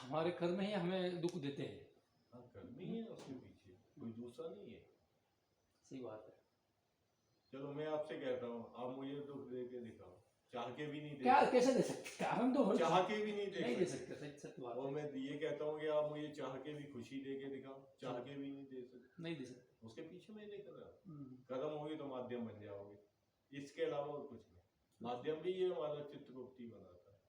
हमारे कर्म ही हमें दुख देते हैं। हाँ, कर्म ही है उसके पीछे, कोई दूसरा नहीं है। सही बात है। चलो मैं आपसे कहता हूँ, आप मुझे दुख दे के दिखाओ, चाह के भी नहीं दे क्या सकते। कैसे दे सकते, कारण तो चाह के भी नहीं नहीं दे दे सकते। सकते, सच बात और है। मैं ये कहता हूँ कि आप मुझे चाह के भी खुशी दे के दिखाओ, चाह के भी नहीं दे सकते। नहीं दे सकते। उसके पीछे मैं नहीं कर रहा, कदम होगी तो माध्यम बन जाओगे, इसके अलावा और कुछ नहीं। माध्यम भी ये हमारा चित्रगुप्ती बनाता है।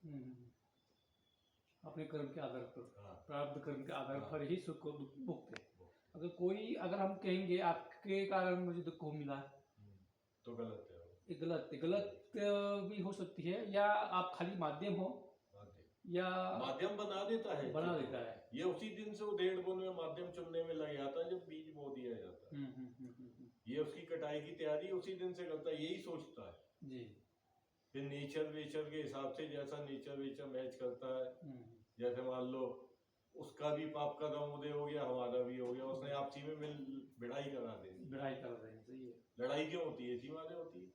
अपने कर्म के आधार पर, हाँ। प्रारब्ध कर्म के आधार हाँ। पर ही सुख को दुख भुगते। अगर हम कहेंगे आपके कारण मुझे दुख को मिला, तो गलत है। ये गलत भी हो सकती है, या आप खाली माध्यम हो, या माध्यम बना देता है। ये उसी दिन से वो 1.5 गुण में माध्यम चुनने में लग जाता है जब बीज बो दिया जाता है। ये उसकी कटाई की तैयारी उसी दिन से करता है, यही सोचता है जी। फिर नेचर वेचर के हिसाब से जैसा नेचर वेचर मैच करता है, जैसे मान लो उसका भी पाप का दम उदय हो गया, हमारा भी हो गया, उसने आपसी में मिल भिड़ाई करा देनी। सही है। लड़ाई क्यों होती है? इसी वाले होती है,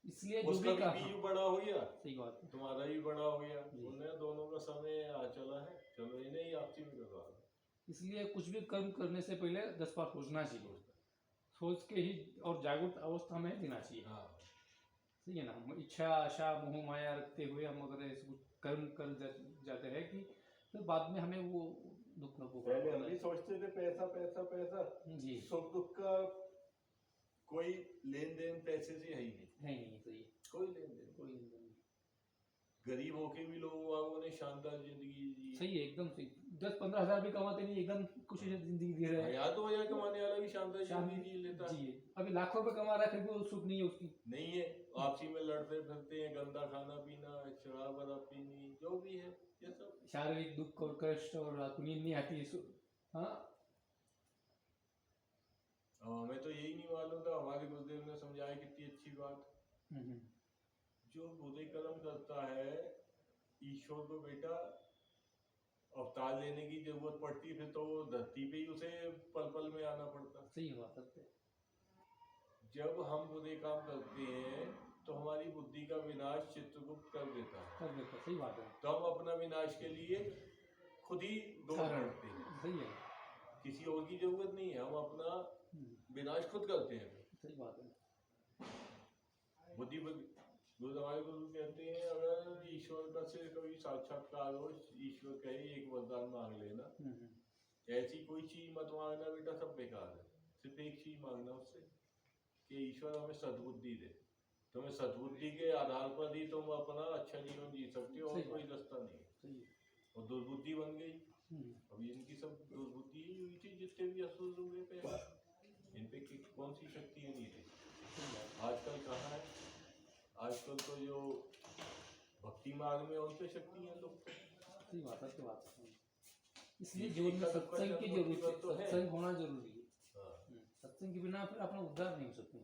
इसलिए उसका भी बीज बड़ा हो गया, सही बात है, तुम्हारा भी बड़ा हो गया, उन्हें दोनों का समय आ चला है, चलो इन्हें ही आपसी में करवा दो। इसलिए कुछ भी कर्म करने से पहले 10 बार सोचना चाहिए, सोच के ही और जागरूक अवस्था में लेना चाहिए। हाँ। सही है ना। इच्छा आशा मोह माया रखते हुए हम अगर कर्म कर जाते हैं कि तो बाद में हमें वो दुख न भोगना। पहले हम भी सोचते थे पैसा पैसा पैसा जी, सुख दुख का कोई लेन देन पैसे से है ही नहीं। सही है, कोई लेन देन। गरीब होके भी लोगों ने शानदार जिंदगी जी। सही है, एकदम सही। 10-15 हजार भी कमाते नहीं, एकदम खुशी से जिंदगी जी रहे हैं। 1000-2000 कमाने वाला भी शानदार जिंदगी जी लेता है। अभी लाखों रुपए कमा रहा है, फिर भी वो सुख नहीं है उसकी। नहीं है, आपसी में लड़ते फिरते हैं, गंदा खाना पीना, शराब वराब पीनी, जो भी है ये सब शारीरिक दुख और कष्ट, और नींद नहीं आती। हाँ, हमें तो यही नहीं मालूम था, हमारे गुरुदेव ने समझाया कितनी अच्छी बात। जो बुरे कर्म करता है, ईश्वर को बेटा अवतार लेने की जरूरत पड़ती, फिर तो धरती पे ही उसे पल पल में आना पड़ता। सही बात है। जब हम बुरे काम करते हैं तो हमारी बुद्धि का विनाश चित्रगुप्त कर देता है। सही बात है। तो हम अपना विनाश के लिए खुद ही दौड़ पड़ते हैं। सही है, किसी और की जरूरत नहीं है, हम अपना विनाश खुद करते हैं। सही बात है। बुद्धि हमारे गुरु कहते हैं, अगर ईश्वर का से कभी साक्षात्कार हो, ईश्वर कहे एक वरदान मांग लेना, ऐसी कोई चीज मत मांगना बेटा, सब बेकार है। सिर्फ एक चीज मांगना उससे कि ईश्वर हमें सद्बुद्धि दे। तुम्हें सद्बुद्धि के आधार पर ही तुम अपना अच्छा जीवन जी सकते हो, और कोई रास्ता नहीं है। और दुर्बुद्धि बन गई, अभी इनकी सब दुर्बुद्धि ही हुई थी, जितने भी असुर हुए पे इन पे कौन सी शक्ति नहीं थी। आजकल कहाँ है, आजकल तो जो भक्ति मार्ग में उन पे शक्ति है लोग। सही बात है। इसलिए जीवन में सत्संग की जरूरत है, सत्संग होना जरूरी है। सत्संग के बिना फिर अपना उद्धार नहीं हो सकता।